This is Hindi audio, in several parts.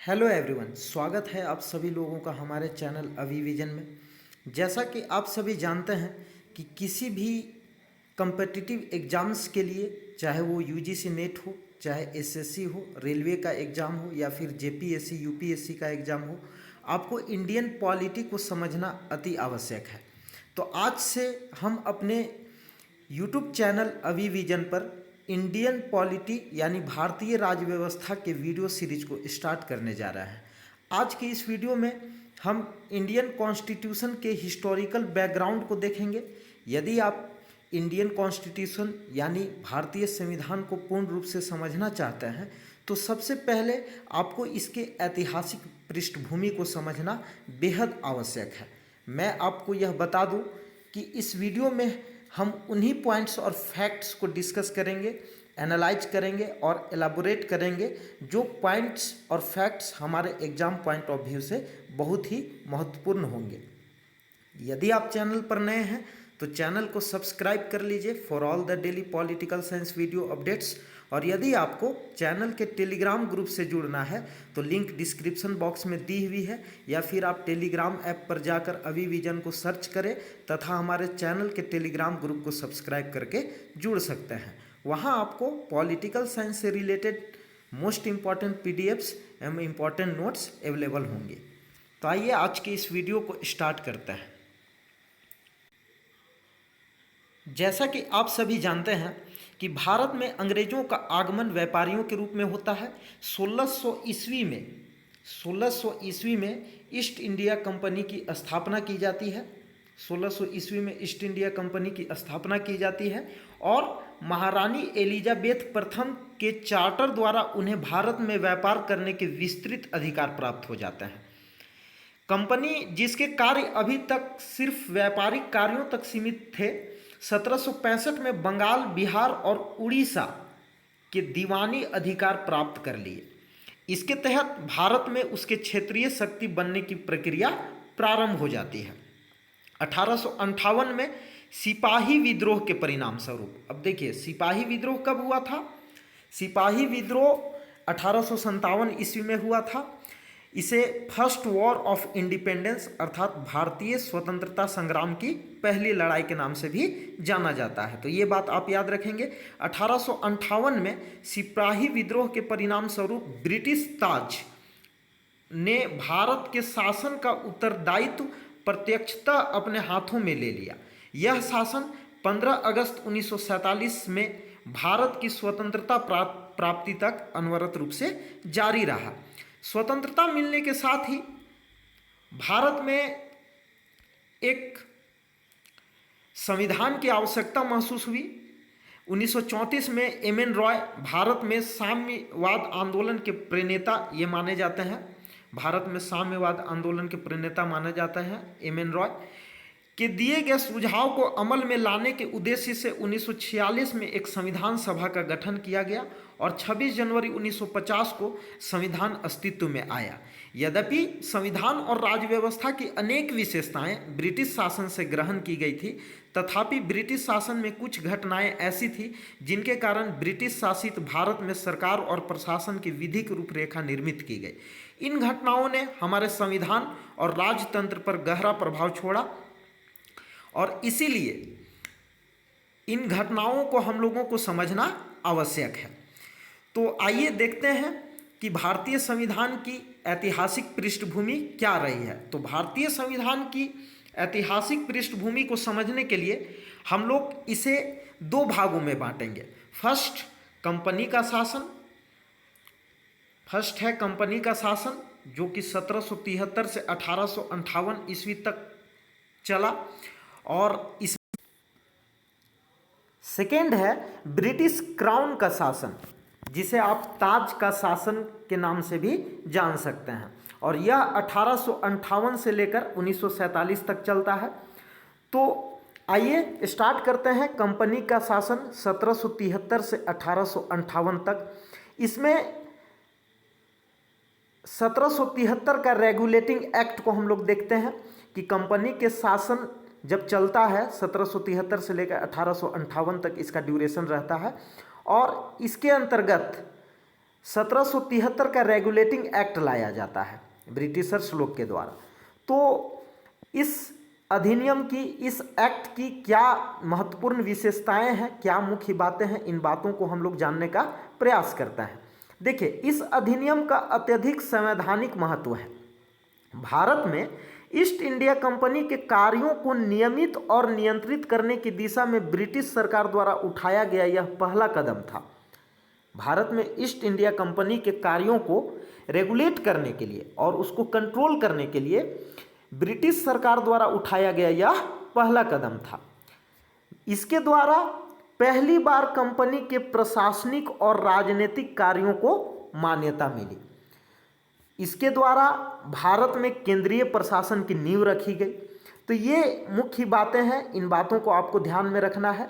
हेलो एवरीवन, स्वागत है आप सभी लोगों का हमारे चैनल अभी विजन में। जैसा कि आप सभी जानते हैं कि किसी भी कम्पिटिटिव एग्ज़ाम्स के लिए, चाहे वो यूजीसी नेट हो, चाहे एसएससी हो, रेलवे का एग्ज़ाम हो या फिर जेपीएससी यूपीएससी का एग्ज़ाम हो, आपको इंडियन पॉलिटी को समझना अति आवश्यक है। तो आज से हम अपने यूट्यूब चैनल अभी विजन पर इंडियन पॉलिटी यानी भारतीय राज्य व्यवस्था के वीडियो सीरीज को स्टार्ट करने जा रहा है। आज की इस वीडियो में हम इंडियन कॉन्स्टिट्यूशन के हिस्टोरिकल बैकग्राउंड को देखेंगे। यदि आप इंडियन कॉन्स्टिट्यूशन यानी भारतीय संविधान को पूर्ण रूप से समझना चाहते हैं तो सबसे पहले आपको इसके ऐतिहासिक पृष्ठभूमि को समझना बेहद आवश्यक है। मैं आपको यह बता दूं कि इस वीडियो में हम उन्हीं पॉइंट्स और फैक्ट्स को डिस्कस करेंगे, एनालाइज करेंगे और एलाबोरेट करेंगे जो पॉइंट्स और फैक्ट्स हमारे एग्जाम पॉइंट ऑफ व्यू से बहुत ही महत्वपूर्ण होंगे। यदि आप चैनल पर नए हैं तो चैनल को सब्सक्राइब कर लीजिए for all the daily political science video updates. और यदि आपको चैनल के टेलीग्राम ग्रुप से जुड़ना है तो लिंक डिस्क्रिप्शन बॉक्स में दी हुई है, या फिर आप टेलीग्राम ऐप पर जाकर अभी विजन को सर्च करें तथा हमारे चैनल के टेलीग्राम ग्रुप को सब्सक्राइब करके जुड़ सकते हैं। वहाँ आपको पॉलिटिकल साइंस से रिलेटेड मोस्ट इम्पॉर्टेंट पीडीएफ्स एवं इम्पॉर्टेंट नोट्स अवेलेबल होंगे। तो आइए आज के इस वीडियो को स्टार्ट करते हैं। जैसा कि आप सभी जानते हैं कि भारत में अंग्रेजों का आगमन व्यापारियों के रूप में होता है। 1600 ईस्वी में ईस्ट इंडिया कंपनी की स्थापना की जाती है। 1600 ईस्वी में ईस्ट इंडिया कंपनी की स्थापना की जाती है और महारानी एलिजाबेथ प्रथम के चार्टर द्वारा उन्हें भारत में व्यापार करने के विस्तृत अधिकार प्राप्त हो जाते हैं। कंपनी जिसके कार्य अभी तक सिर्फ व्यापारिक कार्यों तक सीमित थे, 1765 में बंगाल, बिहार और उड़ीसा के दीवानी अधिकार प्राप्त कर लिए। इसके तहत भारत में उसके क्षेत्रीय शक्ति बनने की प्रक्रिया प्रारंभ हो जाती है। 1858 में सिपाही विद्रोह के परिणाम स्वरूप, अब देखिए सिपाही विद्रोह कब हुआ था? सिपाही विद्रोह 1857 ईस्वी में हुआ था। इसे फर्स्ट वॉर ऑफ इंडिपेंडेंस अर्थात भारतीय स्वतंत्रता संग्राम की पहली लड़ाई के नाम से भी जाना जाता है। तो ये बात आप याद रखेंगे। 1858 में सिपाही विद्रोह के परिणाम स्वरूप ब्रिटिश ताज ने भारत के शासन का उत्तरदायित्व प्रत्यक्षतः अपने हाथों में ले लिया। यह शासन 15 अगस्त 1947 में भारत की स्वतंत्रता प्राप्ति तक अनवरत रूप से जारी रहा। स्वतंत्रता मिलने के साथ ही भारत में एक संविधान की आवश्यकता महसूस हुई। 1934 में एम.एन. रॉय भारत में साम्यवाद आंदोलन के प्रणेता ये माने जाते हैं। भारत में साम्यवाद आंदोलन के प्रणेता माने जाते हैं एम.एन. रॉय के दिए गए सुझाव को अमल में लाने के उद्देश्य से 1946 में एक संविधान सभा का गठन किया गया और 26 जनवरी 1950 को संविधान अस्तित्व में आया। यद्यपि संविधान और राज्य व्यवस्था की अनेक विशेषताएं ब्रिटिश शासन से ग्रहण की गई थी, तथापि ब्रिटिश शासन में कुछ घटनाएं ऐसी थी जिनके कारण ब्रिटिश शासित भारत में सरकार और प्रशासन की विधिक रूपरेखा निर्मित की गई। इन घटनाओं ने हमारे संविधान और राजतंत्र पर गहरा प्रभाव छोड़ा और इसीलिए इन घटनाओं को हम लोगों को समझना आवश्यक है। तो आइए देखते हैं कि भारतीय संविधान की ऐतिहासिक पृष्ठभूमि क्या रही है। तो भारतीय संविधान की ऐतिहासिक पृष्ठभूमि को समझने के लिए हम लोग इसे दो भागों में बांटेंगे। फर्स्ट है कंपनी का शासन जो कि 1773 से 1858 ईस्वी तक चला, और इस सेकेंड है ब्रिटिश क्राउन का शासन जिसे आप ताज का शासन के नाम से भी जान सकते हैं, और यह 1858 से लेकर 1947 तक चलता है। तो आइए स्टार्ट करते हैं कंपनी का शासन 1773 से 1858 तक। इसमें 1773 का रेगुलेटिंग एक्ट को हम लोग देखते हैं कि कंपनी के शासन जब चलता है 1773 से लेकर 1858 तक इसका ड्यूरेशन रहता है, और इसके अंतर्गत 1773 का रेगुलेटिंग एक्ट लाया जाता है ब्रिटिशर्स लोग के द्वारा। तो इस अधिनियम की, इस एक्ट की क्या महत्वपूर्ण विशेषताएं हैं, क्या मुख्य बातें हैं, इन बातों को हम लोग जानने का प्रयास करते हैं। देखिए, इस अधिनियम का अत्यधिक संवैधानिक महत्व है। भारत में ईस्ट इंडिया कंपनी के कार्यों को नियमित और नियंत्रित करने की दिशा में ब्रिटिश सरकार द्वारा उठाया गया यह पहला कदम था। भारत में ईस्ट इंडिया कंपनी के कार्यों को रेगुलेट करने के लिए और उसको कंट्रोल करने के लिए ब्रिटिश सरकार द्वारा उठाया गया यह पहला कदम था। इसके द्वारा पहली बार कंपनी के प्रशासनिक और राजनीतिक कार्यों को मान्यता मिली। इसके द्वारा भारत में केंद्रीय प्रशासन की नींव रखी गई। तो ये मुख्य बातें हैं, इन बातों को आपको ध्यान में रखना है,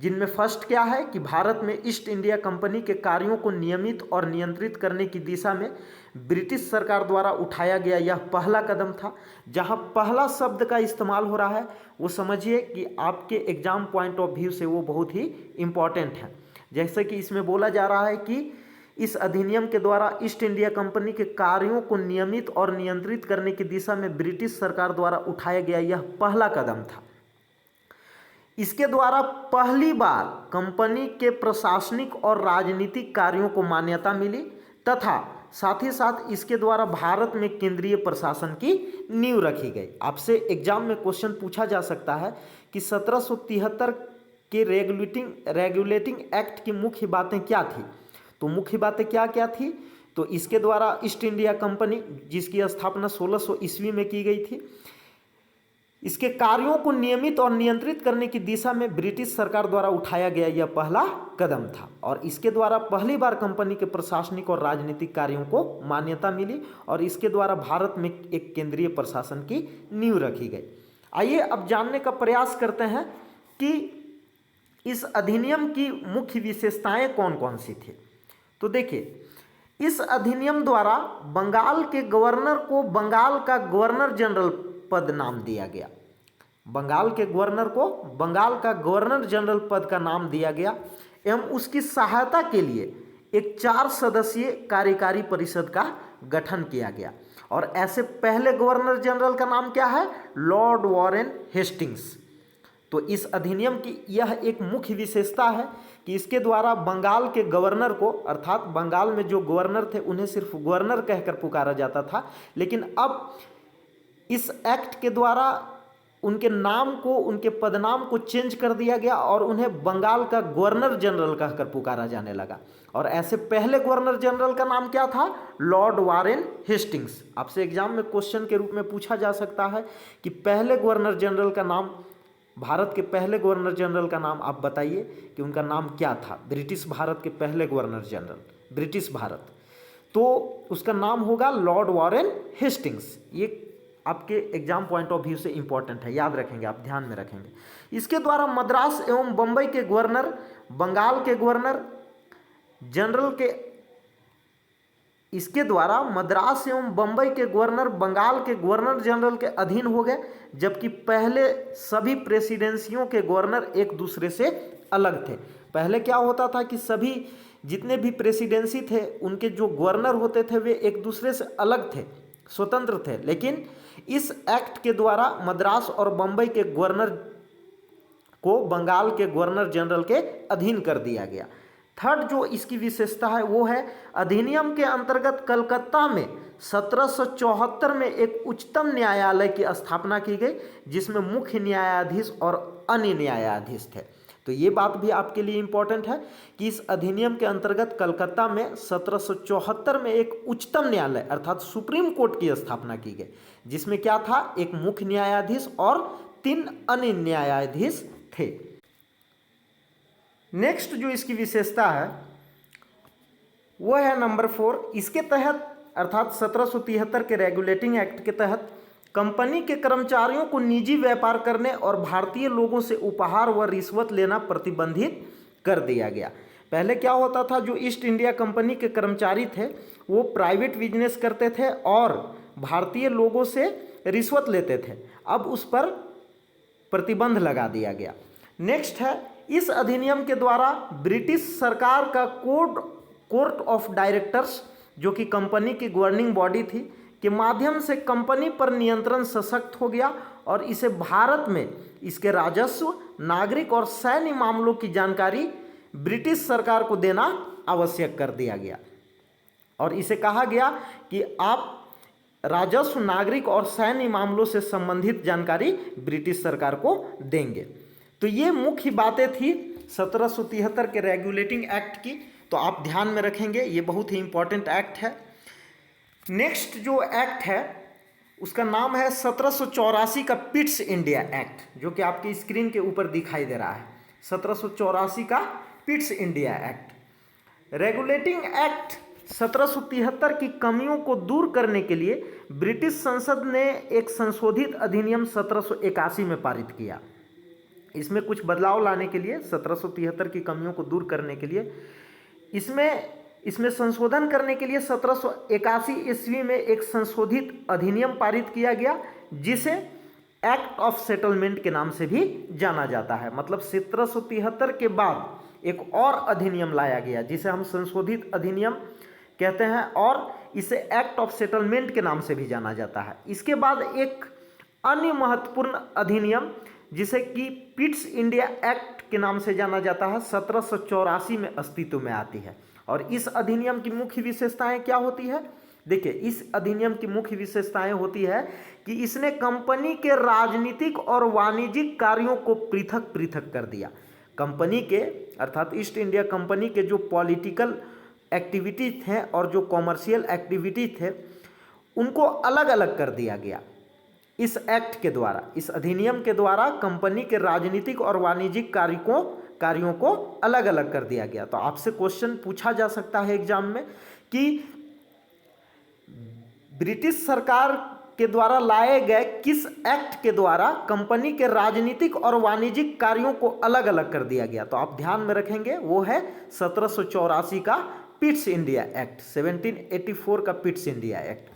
जिनमें फर्स्ट क्या है कि भारत में ईस्ट इंडिया कंपनी के कार्यों को नियमित और नियंत्रित करने की दिशा में ब्रिटिश सरकार द्वारा उठाया गया यह पहला कदम था। जहां पहला शब्द का इस्तेमाल हो रहा है वो समझिए कि आपके एग्जाम पॉइंट ऑफ व्यू से वो बहुत ही इम्पॉर्टेंट है। जैसे कि इसमें बोला जा रहा है कि इस अधिनियम के द्वारा ईस्ट इंडिया कंपनी के कार्यों को नियमित और नियंत्रित करने की दिशा में ब्रिटिश सरकार द्वारा उठाया गया यह पहला कदम था। इसके द्वारा पहली बार कंपनी के प्रशासनिक और राजनीतिक कार्यों को मान्यता मिली तथा साथ ही साथ इसके द्वारा भारत में केंद्रीय प्रशासन की नींव रखी गई। आपसे एग्जाम में क्वेश्चन पूछा जा सकता है कि 1773 के रेगुलेटिंग एक्ट की मुख्य बातें क्या थी। तो मुख्य बातें क्या क्या थी? तो इसके द्वारा ईस्ट इंडिया कंपनी, जिसकी स्थापना 1600 ईस्वी में की गई थी, इसके कार्यों को नियमित और नियंत्रित करने की दिशा में ब्रिटिश सरकार द्वारा उठाया गया यह पहला कदम था। और इसके द्वारा पहली बार कंपनी के प्रशासनिक और राजनीतिक कार्यों को मान्यता मिली और इसके द्वारा भारत में एक केंद्रीय प्रशासन की नींव रखी गई। आइए अब जानने का प्रयास करते हैं कि इस अधिनियम की मुख्य विशेषताएं कौन कौन सी थी। तो देखिए, इस अधिनियम द्वारा बंगाल के गवर्नर को बंगाल का गवर्नर जनरल पद नाम दिया गया। बंगाल के गवर्नर को बंगाल का गवर्नर जनरल पद का नाम दिया गया एवं उसकी सहायता के लिए एक 4 सदस्यीय कार्यकारी परिषद का गठन किया गया। और ऐसे पहले गवर्नर जनरल का नाम क्या है? Lord Warren Hastings. तो इस अधिनियम की यह एक मुख्य विशेषता है कि इसके द्वारा बंगाल के गवर्नर को, अर्थात बंगाल में जो गवर्नर थे उन्हें सिर्फ गवर्नर कहकर पुकारा जाता था, लेकिन अब इस एक्ट के द्वारा उनके नाम को, उनके पदनाम को चेंज कर दिया गया और उन्हें बंगाल का गवर्नर जनरल कहकर पुकारा जाने लगा। और ऐसे पहले गवर्नर जनरल का नाम क्या था? Lord Warren Hastings. आपसे एग्जाम में क्वेश्चन के रूप में पूछा जा सकता है कि पहले गवर्नर जनरल का नाम, भारत के पहले गवर्नर जनरल का नाम आप बताइए कि उनका नाम क्या था। ब्रिटिश भारत के पहले गवर्नर जनरल, ब्रिटिश भारत, तो उसका नाम होगा लॉर्ड वॉरेन हेस्टिंग्स। ये आपके एग्जाम पॉइंट ऑफ व्यू से इंपॉर्टेंट है, याद रखेंगे, आप ध्यान में रखेंगे। इसके द्वारा मद्रास एवं बंबई के गवर्नर, बंगाल के गवर्नर जनरल के, इसके द्वारा मद्रास एवं बंबई के गवर्नर बंगाल के गवर्नर जनरल के अधीन हो गए, जबकि पहले सभी प्रेसिडेंसियों के गवर्नर एक दूसरे से अलग थे। पहले क्या होता था कि सभी जितने भी प्रेसिडेंसी थे उनके जो गवर्नर होते थे वे एक दूसरे से अलग थे, स्वतंत्र थे। लेकिन इस एक्ट के द्वारा मद्रास और बंबई के गवर्नर को बंगाल के गवर्नर जनरल के अधीन कर दिया गया। थर्ड जो इसकी विशेषता है वो है अधिनियम के अंतर्गत कलकत्ता में 1774 में एक उच्चतम न्यायालय की स्थापना की गई, जिसमें मुख्य न्यायाधीश और अन्य न्यायाधीश थे। तो ये बात भी आपके लिए इम्पोर्टेंट है कि इस अधिनियम के अंतर्गत कलकत्ता में 1774 में एक उच्चतम न्यायालय अर्थात सुप्रीम कोर्ट की स्थापना की गई, जिसमें क्या था? एक मुख्य न्यायाधीश और 3 अन्य न्यायाधीश थे। नेक्स्ट जो इसकी विशेषता है वो है नंबर 4। इसके तहत अर्थात 1773 के रेगुलेटिंग एक्ट के तहत कंपनी के कर्मचारियों को निजी व्यापार करने और भारतीय लोगों से उपहार व रिश्वत लेना प्रतिबंधित कर दिया गया। पहले क्या होता था, जो ईस्ट इंडिया कंपनी के कर्मचारी थे वो प्राइवेट बिजनेस करते थे और भारतीय लोगों से रिश्वत लेते थे। अब उस पर प्रतिबंध लगा दिया गया। नेक्स्ट है, इस अधिनियम के द्वारा ब्रिटिश सरकार का कोड कोर्ट ऑफ डायरेक्टर्स, जो कि कंपनी की गवर्निंग बॉडी थी, के माध्यम से कंपनी पर नियंत्रण सशक्त हो गया और इसे भारत में इसके राजस्व, नागरिक और सैन्य मामलों की जानकारी ब्रिटिश सरकार को देना आवश्यक कर दिया गया। और इसे कहा गया कि आप राजस्व, नागरिक और सैन्य मामलों से संबंधित जानकारी ब्रिटिश सरकार को देंगे। तो ये मुख्य बातें थी 1773 के रेगुलेटिंग एक्ट की, तो आप ध्यान में रखेंगे, ये बहुत ही इंपॉर्टेंट एक्ट है। नेक्स्ट जो एक्ट है उसका नाम है 1784 का पिट्स इंडिया एक्ट, जो कि आपकी स्क्रीन के ऊपर दिखाई दे रहा है। 1784 का Pitt's India act. Regulating act 1773 की कमियों को दूर करने के लिए ब्रिटिश संसद ने एक संशोधित अधिनियम 1781 में पारित किया। इसमें कुछ बदलाव लाने के लिए, 1773 की कमियों को दूर करने के लिए इसमें संशोधन करने के लिए 1781 ईस्वी में एक संशोधित अधिनियम पारित किया गया, जिसे एक्ट ऑफ सेटलमेंट के नाम से भी जाना जाता है। मतलब 1773 के बाद एक और अधिनियम लाया गया जिसे हम संशोधित अधिनियम कहते हैं, और इसे एक्ट ऑफ सेटलमेंट के नाम से भी जाना जाता है। इसके बाद एक अन्य महत्वपूर्ण अधिनियम जिसे कि पिट्स इंडिया एक्ट के नाम से जाना जाता है, 1784 में अस्तित्व में आती है। और इस अधिनियम की मुख्य विशेषताएं क्या होती है? देखिए, इस अधिनियम की मुख्य विशेषताएं होती है कि इसने कंपनी के राजनीतिक और वाणिज्यिक कार्यों को पृथक पृथक कर दिया। कंपनी के, अर्थात ईस्ट इंडिया कंपनी के जो पॉलिटिकल एक्टिविटीज थे और जो कॉमर्शियल एक्टिविटीज थे, उनको अलग अलग कर दिया गया इस एक्ट के द्वारा। इस अधिनियम के द्वारा कंपनी के राजनीतिक और वाणिज्यिक कार्यों को अलग अलग कर दिया गया। तो आपसे क्वेश्चन पूछा जा सकता है एग्जाम में कि ब्रिटिश सरकार के द्वारा लाए गए किस एक्ट के द्वारा कंपनी के राजनीतिक और वाणिज्यिक कार्यों को अलग अलग कर दिया गया? तो आप ध्यान में रखेंगे, वो है 1784 का पिट्स इंडिया एक्ट, 1784 का पिट्स इंडिया एक्ट।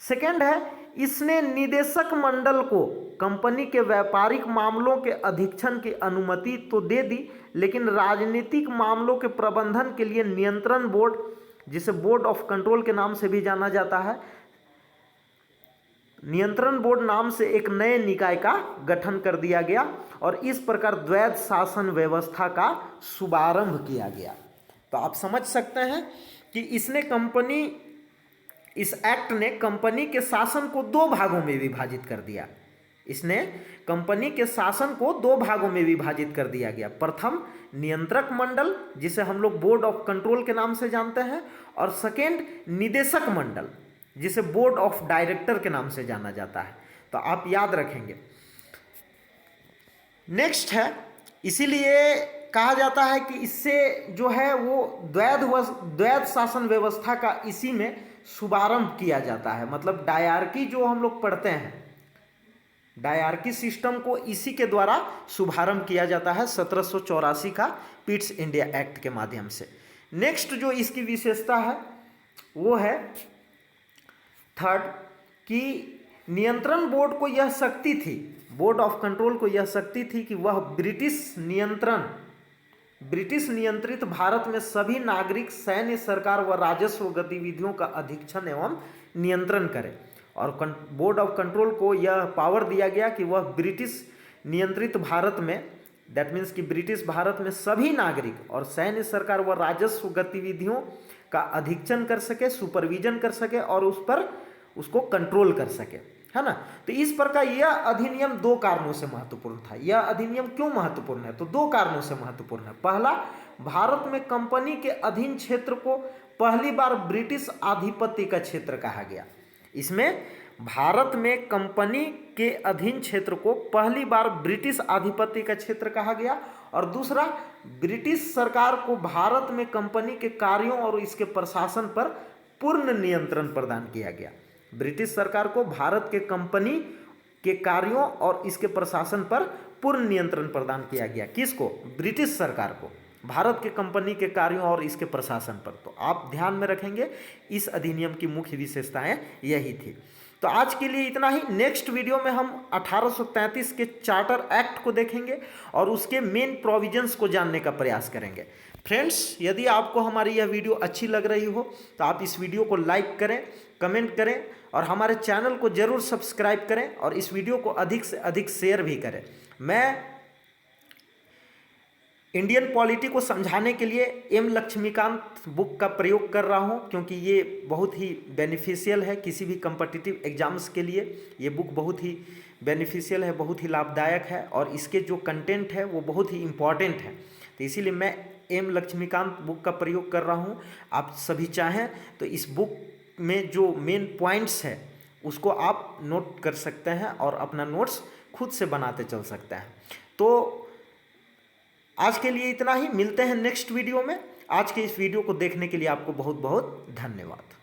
सेकेंड है, इसने निदेशक मंडल को कंपनी के व्यापारिक मामलों के अधीक्षण की अनुमति तो दे दी, लेकिन राजनीतिक मामलों के प्रबंधन के लिए नियंत्रण बोर्ड, जिसे बोर्ड ऑफ कंट्रोल के नाम से भी जाना जाता है, नियंत्रण बोर्ड नाम से एक नए निकाय का गठन कर दिया गया और इस प्रकार द्वैध शासन व्यवस्था का शुभारंभ किया गया। तो आप समझ सकते हैं कि इस एक्ट ने कंपनी के शासन को दो भागों में विभाजित कर दिया। इसने कंपनी के शासन को दो भागों में विभाजित कर दिया गया। प्रथम, नियंत्रक मंडल, जिसे हम लोग बोर्ड ऑफ कंट्रोल के नाम से जानते हैं, और सेकेंड, निदेशक मंडल, जिसे बोर्ड ऑफ डायरेक्टर के नाम से जाना जाता है। तो आप याद रखेंगे। नेक्स्ट है, इसीलिए कहा जाता है कि इससे जो है वो द्वैध शासन व्यवस्था का इसी में शुभारंभ किया जाता है। मतलब डायरकी जो हम लोग पढ़ते हैं, डायरकी सिस्टम को इसी के द्वारा शुभारंभ किया जाता है 1784 का पिट्स इंडिया एक्ट के माध्यम से। नेक्स्ट जो इसकी विशेषता है वो है थर्ड, कि नियंत्रण बोर्ड को यह शक्ति थी, बोर्ड ऑफ कंट्रोल को यह शक्ति थी कि वह ब्रिटिश नियंत्रित भारत में सभी नागरिक, सैन्य, सरकार व राजस्व गतिविधियों का अधीक्षण एवं नियंत्रण करे। और बोर्ड ऑफ कंट्रोल को यह पावर दिया गया कि वह ब्रिटिश नियंत्रित भारत में, दैट मीन्स कि ब्रिटिश भारत में सभी नागरिक और सैन्य, सरकार व राजस्व गतिविधियों का अधीक्षण कर सके, सुपरविजन कर सके और उसको कंट्रोल कर सके, है ना। तो इस प्रकार यह अधिनियम दो कारणों से महत्वपूर्ण था। यह अधिनियम क्यों महत्वपूर्ण है? तो दो कारणों से महत्वपूर्ण है। पहला, भारत में कंपनी के अधीन क्षेत्र को पहली बार ब्रिटिश आधिपत्य का क्षेत्र कहा गया। इसमें भारत में कंपनी के अधीन क्षेत्र को पहली बार ब्रिटिश आधिपत्य का क्षेत्र कहा गया। और दूसरा, ब्रिटिश सरकार को भारत में कंपनी के कार्यों और इसके प्रशासन पर पूर्ण नियंत्रण प्रदान किया गया। ब्रिटिश सरकार को भारत के कंपनी के कार्यों और इसके प्रशासन पर पूर्ण नियंत्रण प्रदान किया गया। किसको? ब्रिटिश सरकार को, भारत के कंपनी के कार्यों और इसके प्रशासन पर। तो आप ध्यान में रखेंगे, इस अधिनियम की मुख्य विशेषताएं यही थी। तो आज के लिए इतना ही। नेक्स्ट वीडियो में हम 1833 के चार्टर एक्ट को देखेंगे और उसके मेन प्रोविजंस को जानने का प्रयास करेंगे। फ्रेंड्स, यदि आपको हमारी यह वीडियो अच्छी लग रही हो तो आप इस वीडियो को लाइक करें, कमेंट करें और हमारे चैनल को जरूर सब्सक्राइब करें और इस वीडियो को अधिक से अधिक शेयर भी करें। मैं इंडियन पॉलिटी को समझाने के लिए एम लक्ष्मीकांत बुक का प्रयोग कर रहा हूं, क्योंकि ये बहुत ही बेनिफिशियल है किसी भी कम्पिटिटिव एग्जाम्स के लिए। ये बुक बहुत ही बेनिफिशियल है, बहुत ही लाभदायक है और इसके जो कंटेंट है वो बहुत ही इम्पॉर्टेंट है। तो इसीलिए मैं एम लक्ष्मीकांत बुक का प्रयोग कर रहा हूँ। आप सभी चाहें तो इस बुक में जो मेन पॉइंट्स है उसको आप नोट कर सकते हैं और अपना नोट्स खुद से बनाते चल सकते हैं। तो आज के लिए इतना ही, मिलते हैं नेक्स्ट वीडियो में। आज के इस वीडियो को देखने के लिए आपको बहुत बहुत धन्यवाद।